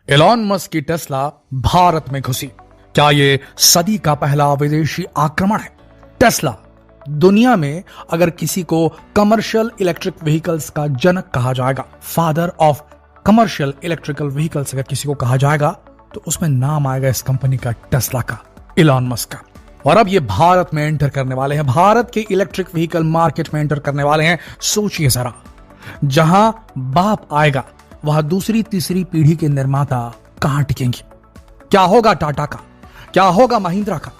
Elon Musk की Tesla Bharat में घुसी। क्या ये सदी का पहला विदेशी आक्रमण है? टेस्ला दुनिया में अगर किसी को कमर्शियल इलेक्ट्रिक व्हीकल्स का जनक कहा जाएगा, father of commercial electrical vehicles अगर किसी को कहा जाएगा, तो उसमें नाम आएगा इस कंपनी का, टेस्ला का, एलॉन मस्क का। और अब ये भारत में एंटर करने वाले हैं, भारत के इलेक्ट्रिक व्हीकल मार्केट में एंटर करने वाले हैं। सोचिए जरा, जहां बाप आएगा वहां दूसरी तीसरी पीढ़ी के निर्माता कहां टिकेंगे? क्या होगा टाटा का? क्या होगा महिंद्रा का?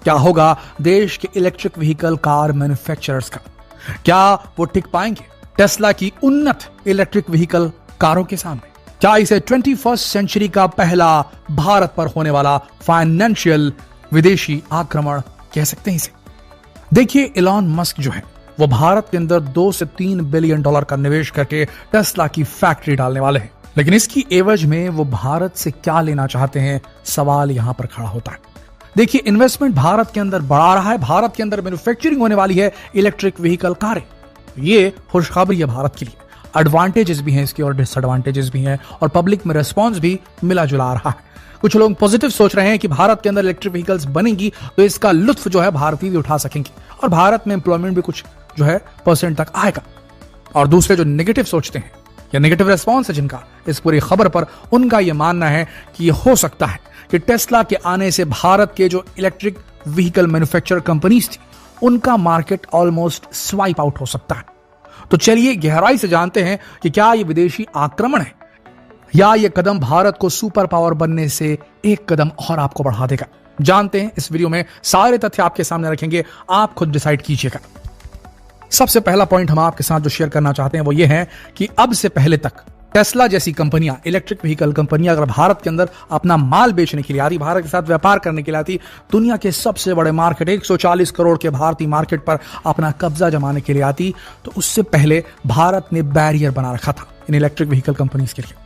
क्या होगा देश के इलेक्ट्रिक व्हीकल कार मैन्युफैक्चरर्स का? क्या वो टिक पाएंगे टेस्ला की उन्नत इलेक्ट्रिक व्हीकल कारों के सामने? क्या इसे 21st सेंचुरी का पहला भारत पर होने वाला फाइनेंशियल विदेशी आक्रमण कह सकते हैं इसे? देखिए, एलॉन मस्क जो है वो भारत के अंदर 2 से 3 बिलियन डॉलर का निवेश करके टेस्ला की फैक्ट्री डालने वाले हैं। लेकिन इसकी एवज में वो भारत से क्या लेना चाहते हैं, सवाल यहां पर खड़ा होता है। देखिए, इन्वेस्टमेंट भारत के अंदर बढ़ा रहा है, भारत के अंदर मैन्युफैक्चरिंग होने वाली है इलेक्ट्रिक व्हीकल कारें। ये खुशखबरी है भारत के लिए। एडवांटेजेस भी हैं इसके और डिसएडवांटेजेस भी हैं, और पब्लिक में रिस्पॉन्स भी मिला जुला रहा है। कुछ लोग पॉजिटिव सोच रहे हैं कि भारत के अंदर इलेक्ट्रिक व्हीकल्स बनेगी तो इसका लुत्फ जो है भारतीय भी उठा सकेंगे और भारत में एम्प्लॉयमेंट भी कुछ जो है % तक आएगा। और दूसरे जो नेगेटिव सोचते हैं या नेगेटिव रेस्पॉन्स है जिनका इस पूरी खबर पर, उनका यह मानना है कि यह हो सकता है कि टेस्ला के आने से भारत के जो इलेक्ट्रिक व्हीकल मैन्युफैक्चरर कंपनीज थी उनका मार्केट ऑलमोस्ट स्वाइप आउट हो सकता है। तो चलिए गहराई से जानते हैं कि क्या यह विदेशी आक्रमण है या यह कदम भारत को सुपर पावर बनने से एक कदम और आपको बढ़ा देगा। जानते हैं इस वीडियो में, सारे तथ्य आपके सामने रखेंगे, आप खुद डिसाइड कीजिएगा। सबसे पहला पॉइंट हम आपके साथ जो शेयर करना चाहते हैं वो ये है कि अब से पहले तक टेस्ला जैसी कंपनियां, इलेक्ट्रिक व्हीकल कंपनियां अगर भारत के अंदर अपना माल बेचने के लिए आती, भारत के साथ व्यापार करने के लिए आती, दुनिया के सबसे बड़े मार्केट 140 करोड़ के भारतीय मार्केट पर अपना कब्जा जमाने के लिए आती, तो उससे पहले भारत ने बैरियर बना रखा था इन इलेक्ट्रिक व्हीकल कंपनीज के लिए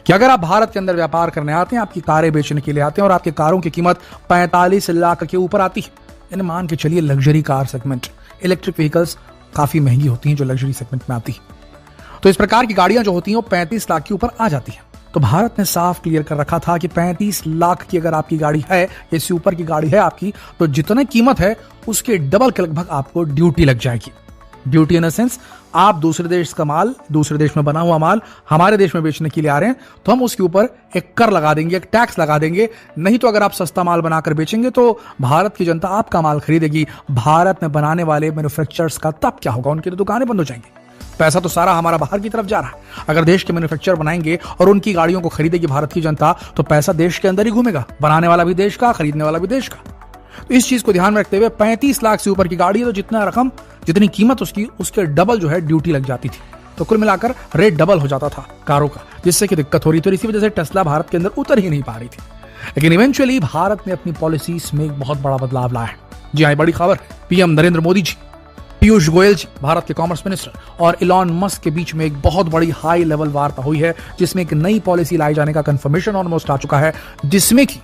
कि अगर आप भारत के अंदर व्यापार करने आते हैं, आपकी कारें बेचने के लिए आते हैं और आपकी कारों की कीमत 45 लाख के ऊपर आती है, यानी मान के चलिए luxury car segment, electric vehicles काफी महंगी होती हैं जो लग्जरी सेगमेंट में आती है, तो इस प्रकार की गाड़ियां जो होती हैं वो 35 लाख के ऊपर आ जाती हैं। तो भारत ने साफ क्लियर कर रखा था कि 35 लाख की अगर आपकी गाड़ी है, इससे ऊपर की गाड़ी है आपकी, तो जितनी कीमत है उसके डबल के लगभग आपको ड्यूटी लग जाएगी। ड्यूटी इन द सेंस, आप दूसरे देश का माल, दूसरे देश में बना हुआ माल हमारे देश में बेचने के लिए आ रहे हैं तो हम उसके ऊपर एक कर लगा देंगे, एक टैक्स लगा देंगे। नहीं तो अगर आप सस्ता माल बनाकर बेचेंगे तो भारत की जनता आपका माल खरीदेगी। भारत में बनाने वाले मैन्युफैक्चरर्स का तब क्या होगा? उनकी तो दुकानें बंद हो जाएंगी। पैसा तो सारा हमारा बाहर की तरफ जा रहा है। अगर देश के मैन्युफैक्चरर बनाएंगे और उनकी गाड़ियों को खरीदेगी भारत की जनता, तो पैसा देश के अंदर ही घूमेगा, बनाने वाला भी देश का, खरीदने वाला भी देश का। तो इस चीज को ध्यान में रखते हुए 35 लाख से ऊपर की गाड़ी है तो जितना रकम, जितनी कीमत उसकी, उसके डबल जो है ड्यूटी लग जाती थी। तो कुल मिलाकर रेट डबल हो जाता था कारों का, जिससे कि दिक्कत हो रही थी और इसी वजह से टेस्ला भारत के अंदर उतर ही नहीं पा रही थी। लेकिन इवेंचुअली भारत ने अपनी पॉलिसीज में एक बहुत बड़ा बदलाव लाया है। जी हाँ, बड़ी खबर, पीएम नरेंद्र मोदी जी, पीयूष गोयल जी, भारत के कॉमर्स मिनिस्टर, और एलॉन मस्क के बीच में एक बहुत बड़ी हाई लेवल वार्ता हुई है जिसमें एक नई पॉलिसी लाई जाने का कंफर्मेशन ऑलमोस्ट आ चुका है, जिसमें कि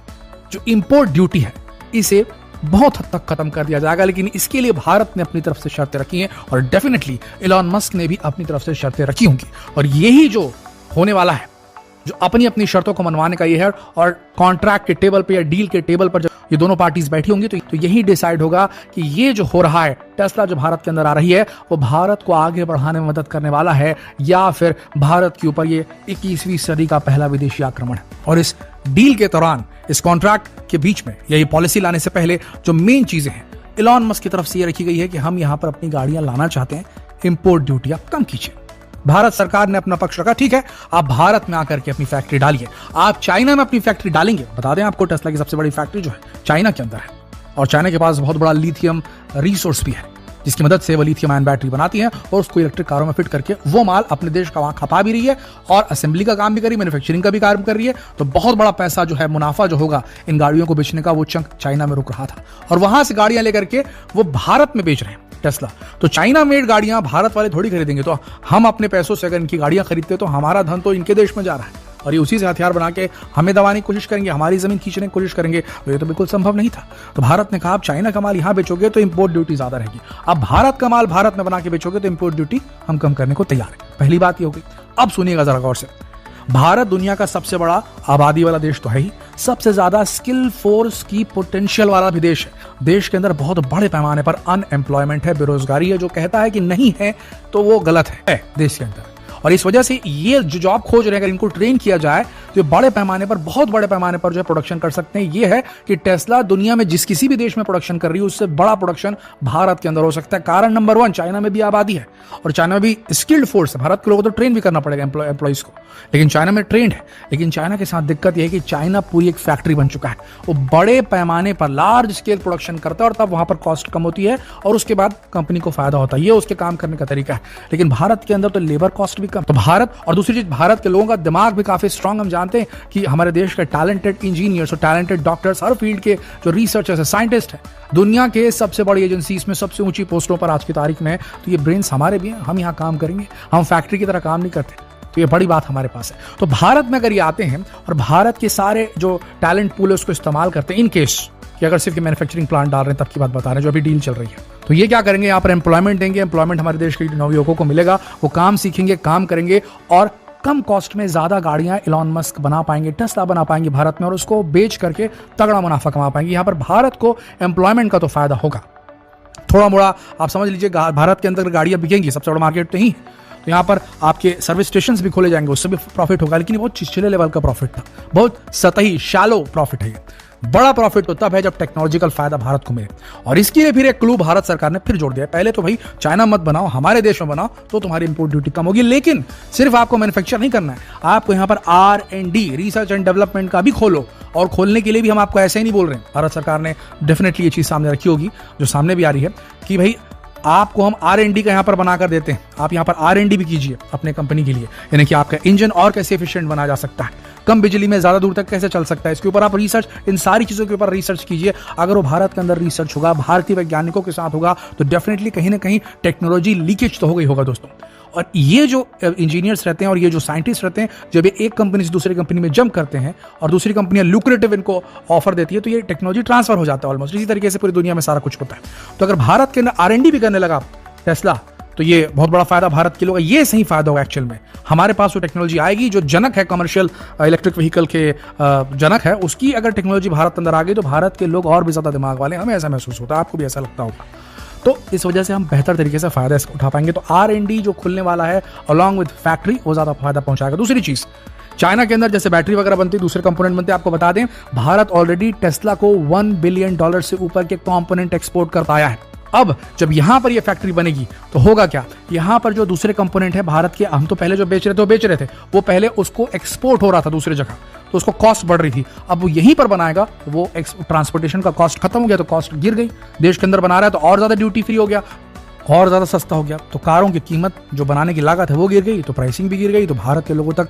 जो इंपोर्ट ड्यूटी है इसे बहुत हद तक खत्म कर दिया जाएगा। लेकिन इसके लिए भारत ने अपनी तरफ से शर्तें रखी हैं और डेफिनेटली एलॉन मस्क ने भी अपनी तरफ से शर्तें रखी होंगी। और यही जो होने वाला है, जो अपनी अपनी शर्तों को मनवाने का ये है, और कॉन्ट्रैक्ट के टेबल पे या डील के टेबल पर जब ये दोनों पार्टीज बैठी होंगी तो यही डिसाइड होगा कि ये जो हो रहा है, टेस्ला जो भारत के अंदर आ रही है, वो भारत को आगे बढ़ाने में मदद करने वाला है या फिर भारत के ऊपर ये 21वीं सदी का पहला विदेशी आक्रमण है। और इस डील के दौरान, इस कॉन्ट्रैक्ट के बीच में या ये पॉलिसी लाने से पहले जो मेन चीजें हैं एलॉन मस्क की तरफ से ये रखी गई है कि हम यहां पर अपनी गाड़ियां लाना चाहते हैं, इंपोर्ट ड्यूटी आप कम कीजिए। भारत सरकार ने अपना पक्ष रखा, ठीक है, आप भारत में आकर के अपनी फैक्ट्री डालिए। आप चाइना में अपनी फैक्ट्री डालेंगे, बता दें आपको टेस्ला की सबसे बड़ी फैक्ट्री जो है चाइना के अंदर है, और चाइना के पास बहुत बड़ा लिथियम रिसोर्स भी है जिसकी मदद से वो लिथियम आयन बैटरी बनाती है और उसको इलेक्ट्रिक कारों में फिट करके वो माल अपने देश का वहां खपा भी रही है और असेंबली का काम भी कर रही है, मैन्युफैक्चरिंग का भी काम कर रही है। तो बहुत बड़ा पैसा जो है, मुनाफा जो होगा इन गाड़ियों को बेचने का, वो चंक चाइना में रुक रहा था और वहां से गाड़ियां लेकर के वो भारत में बेच रहे हैं टेस्ला। तो चाइना मेड गाड़ियां भारत वाले थोड़ी खरीदेंगे, तो हम अपने पैसों से अगर इनकी गाड़ियां खरीदते तो हमारा धन तो इनके देश में जा रहा है और ये उसी से हथियार बना के हमें दबाने की कोशिश करेंगे, हमारी जमीन खींचने की कोशिश करेंगे। तो ये तो बिल्कुल संभव नहीं था। तो भारत ने कहा आप चाइना का माल यहां बेचोगे तो इंपोर्ट ड्यूटी ज्यादा रहेगी, अब भारत का माल भारत में बना के बेचोगे तो इंपोर्ट ड्यूटी हम कम करने को तैयार है। पहली बात ये हो गई। अब सुनिएगा जरा गौर से, भारत दुनिया का सबसे बड़ा आबादी वाला देश तो है ही, सबसे ज्यादा स्किल फोर्स की पोटेंशियल वाला भी देश है। देश के अंदर बहुत बड़े पैमाने पर अनएम्प्लॉयमेंट है, बेरोजगारी है। जो कहता है कि नहीं है तो वो गलत है देश के अंदर। और इस वजह से ये जो जॉब खोज रहे हैं, अगर इनको ट्रेन किया जाए तो बड़े पैमाने पर, बहुत बड़े पैमाने पर जो है प्रोडक्शन कर सकते हैं। ये है कि टेस्ला दुनिया में जिस किसी भी देश में प्रोडक्शन कर रही है उससे बड़ा प्रोडक्शन भारत के अंदर हो सकता है। कारण नंबर 1, चाइना में भी आबादी है और चाइना में भी स्किल्ड फोर्स है। भारत के लोगों को तो ट्रेन भी करना पड़ेगा एम्प्लॉइज को, लेकिन चाइना में ट्रेंड है। लेकिन चाइना के साथ दिक्कत यह है कि चाइना पूरी एक फैक्ट्री बन चुका है। वो बड़े पैमाने पर लार्ज स्केल प्रोडक्शन करता है और तब वहां पर कॉस्ट कम होती है और उसके बाद कंपनी को फायदा होता है। ये उसके काम करने का तरीका है। लेकिन भारत के अंदर तो लेबर कॉस्ट भी कम, तो भारत, और दूसरी चीज भारत के लोगों का दिमाग भी काफी स्ट्रांग। हम जानते हैं कि हमारे देश के टैलेंटेड इंजीनियर्स और टैलेंटेड डॉक्टर्स, हर फील्ड के जो रिसर्चर्स है, साइंटिस्ट है, दुनिया के सबसे बड़ी एजेंसीज में सबसे ऊंची पोस्टों पर आज की तारीख में है। तो ये ब्रेन्स हमारे भी हैं, हम यहाँ काम करेंगे। हम फैक्ट्री की तरह काम नहीं करते, तो ये बड़ी बात हमारे पास है। तो भारत में अगर ये आते हैं और भारत के सारे जो टैलेंट पूल है उसको इस्तेमाल करते हैं, इन केस कि अगर सिर्फ मैन्युफैक्चरिंग प्लांट डाल रहे हैं तब की बात बता रहे हैं, जो अभी डील चल रही है, तो ये क्या करेंगे, यहाँ पर एम्प्लॉयमेंट देंगे। एम्प्लॉयमेंट हमारे देश के नवयुवकों को मिलेगा, वो काम सीखेंगे, काम करेंगे और कम कॉस्ट में ज्यादा गाड़ियां इलॉन मस्क बना पाएंगे, टेस्ला बना पाएंगे भारत में, और उसको बेच करके तगड़ा मुनाफा कमा पाएंगे। यहां पर भारत को एम्प्लॉयमेंट का तो फायदा होगा थोड़ा मोड़ा। आप समझ लीजिए भारत के अंदर गाड़ियां बिकेंगी, सबसे बड़ा मार्केट तो ही, तो यहाँ पर आपके सर्विस स्टेशन भी खोले जाएंगे, उससे भी प्रॉफिट होगा। लेकिन बहुत चिचले लेवल का प्रॉफिट था, बहुत सतही शैलो प्रॉफिट है। बड़ा प्रॉफिट तो तब है जब टेक्नोलॉजिकल फायदा भारत को मिले। और इसके लिए फिर एक क्लू भारत सरकार ने फिर जोड़ दिया। पहले तो भाई चाइना मत बनाओ, हमारे देश में बनाओ, तो तुम्हारी इंपोर्ट ड्यूटी कम होगी। लेकिन सिर्फ आपको मैन्युफैक्चर नहीं करना है, आपको यहाँ पर R&D, रिसर्च एंड डेवलपमेंट का भी खोलो। और खोलने के लिए भी हम आपको ऐसे ही नहीं बोल रहे हैं, भारत सरकार ने डेफिनेटली ये चीज सामने रखी होगी, जो सामने भी आ रही है कि भाई आपको हम R&D का यहाँ पर बनाकर देते हैं, आप यहाँ पर R&D भी कीजिए अपने कंपनी के लिए। यानी कि आपका इंजन और कैसे एफिशिएंट बनाया जा सकता है, कम बिजली में ज्यादा दूर तक कैसे चल सकता है, इसके ऊपर आप रिसर्च, इन सारी चीजों के ऊपर रिसर्च कीजिए। अगर वो भारत के अंदर रिसर्च होगा, भारतीय वैज्ञानिकों के साथ होगा, तो डेफिनेटली कहीं ना कहीं टेक्नोलॉजी लीकेज तो हो गई होगा दोस्तों। और ये जो इंजीनियर्स रहते हैं और ये जो साइंटिस्ट रहते हैं, जब ये एक कंपनी से दूसरी कंपनी में जंप करते हैं और दूसरी कंपनियां लुक्रेटिव इनको ऑफर देती है, तो ये टेक्नोलॉजी ट्रांसफर हो जाता है ऑलमोस्ट। इसी तरीके से पूरी दुनिया में सारा कुछ होता है। तो अगर भारत के अंदर R&D भी करने लगा टेस्ला, तो ये बहुत बड़ा फायदा भारत के लोग, ये सही फायदा होगा एक्चुअल में। हमारे पास वो टेक्नोलॉजी आएगी जो जनक है, कमर्शियल इलेक्ट्रिक व्हीकल के जनक है, उसकी अगर टेक्नोलॉजी भारत अंदर आ गई तो भारत के लोग और भी ज्यादा दिमाग वाले, हमें ऐसा महसूस होता है, आपको भी ऐसा लगता होगा। तो इस वजह से हम बेहतर तरीके से फायदा इसको उठा पाएंगे। तो R&D जो खुलने वाला है अलॉन्ग विद फैक्ट्री, वो ज्यादा फायदा पहुंचाएगा। दूसरी चीज, चाइना के अंदर जैसे बैटरी वगैरह बनती है, दूसरे कंपोनेंट बनते हैं, आपको बता दें भारत ऑलरेडी टेस्ला को $1 बिलियन से ऊपर के कंपोनेंट एक्सपोर्ट कर पाया है। अब जब यहां पर ये फैक्ट्री बनेगी तो होगा क्या, यहां पर जो दूसरे कंपोनेंट है भारत के, हम तो पहले जो बेच रहे थे वो पहले उसको एक्सपोर्ट हो रहा था दूसरी जगह, तो उसको कॉस्ट बढ़ रही थी। अब वो यहीं पर बनाएगा, वो ट्रांसपोर्टेशन का कॉस्ट खत्म हो गया, तो कॉस्ट गिर गई। देश के अंदर बना रहा है तो और ज्यादा ड्यूटी फ्री हो गया, और ज्यादा सस्ता हो गया, तो कारों की कीमत, जो बनाने की लागत है वो गिर गई, तो प्राइसिंग भी गिर गई, तो भारत के लोगों तक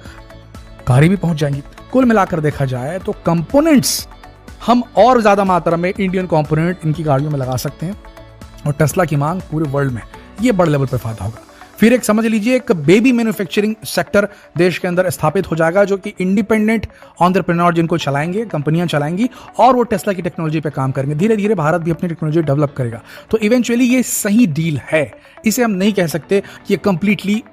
कारें भी पहुंच जाएंगी। कुल मिलाकर देखा जाए तो कंपोनेंट्स हम और ज्यादा मात्रा में इंडियन कंपोनेंट इनकी गाड़ियों में लगा सकते हैं और टेस्ला की मांग पूरे वर्ल्ड में, ये बड़े लेवल पे फायदा होगा। फिर एक समझ लीजिए एक बेबी मैन्युफैक्चरिंग सेक्टर देश के अंदर स्थापित हो जाएगा, जो कि इंडिपेंडेंट एंटरप्रेन्योर जिनको चलाएंगे, कंपनियां चलाएंगी और वो टेस्ला की टेक्नोलॉजी पे काम करेंगे। धीरे धीरे भारत भी अपनी टेक्नोलॉजी डेवलप करेगा। तो इवेंचुअली ये सही डील है। इसे हम नहीं कह सकते कि ये कंप्लीटली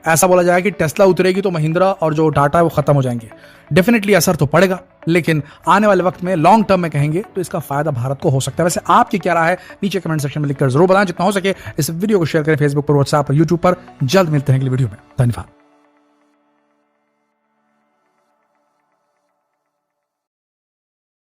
ऐसा बोला जाए कि टेस्ला उतरेगी तो महिंद्रा और जो टाटा है वो खत्म हो जाएंगे। डेफिनेटली असर तो पड़ेगा, लेकिन आने वाले वक्त में लॉन्ग टर्म में कहेंगे तो इसका फायदा भारत को हो सकता है। वैसे आपकी क्या राय है नीचे कमेंट सेक्शन में लिखकर जरूर बताएं। जितना हो सके इस वीडियो को शेयर करें फेसबुक पर, व्हाट्सएप पर, यूट्यूब पर। जल्द मिलते हैं अगली वीडियो में। धन्यवाद।